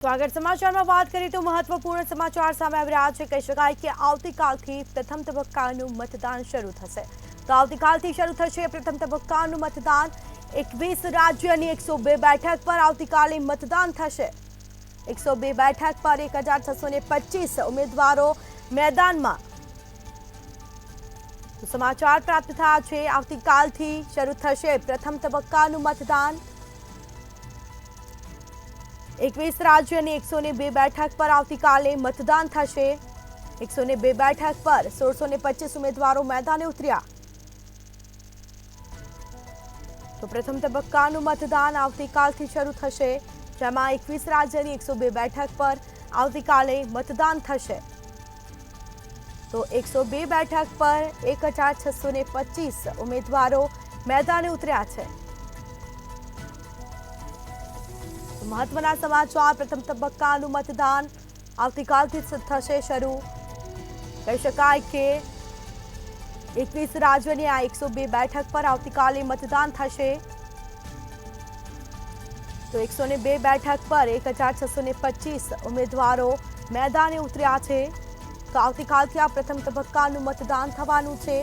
તો આગળ સમાચારમાં વાત કરીએ તો મહત્વપૂર્ણ સમાચાર સામે આવી રહ્યા છે। કહી શકાય કે આવતીકાલથી પ્રથમ તબક્કાનું મતદાન શરૂ થશે। તો આવતીકાલથી શરૂ થશે પ્રથમ તબક્કાનું મતદાન। 21 રાજ્યની 102 બેઠક પર આવતીકાલે મતદાન થશે। 102 બેઠક પર 1625 ઉમેદવારો મેદાનમાં। તો સમાચાર પ્રાપ્ત થયા છે, આવતીકાલથી શરૂ થશે પ્રથમ તબક્કાનું મતદાન। 21 રાજ્યની 102 બેઠક પર આવતીકાલે મતદાન થશે। 102 બેઠક પર 1625 ઉમેદવારો મેદાને ઉતર્યા। તો પ્રથમ તબક્કાનું મતદાન આવતીકાલથી શરૂ થશે, જેમાં 21 રાજ્યની 102 બેઠક પર આવતીકાલે મતદાન થશે। તો 102 બેઠક પર 1625 ઉમેદવારો મેદાને ઉતર્યા છે। મહત્વના સમાચાર, પ્રથમ તબક્કાનું મતદાન આવતીકાલથી થશે શરૂ। કહી શકાય કે 21 રાજ્યોની આ 102 બેઠક પર આવતીકાલે મતદાન થશે। તો 102 બેઠક પર 1625 ઉમેદવારો મેદાને ઉતર્યા છે। તો આવતીકાલથી આ પ્રથમ તબક્કાનું મતદાન થવાનું છે।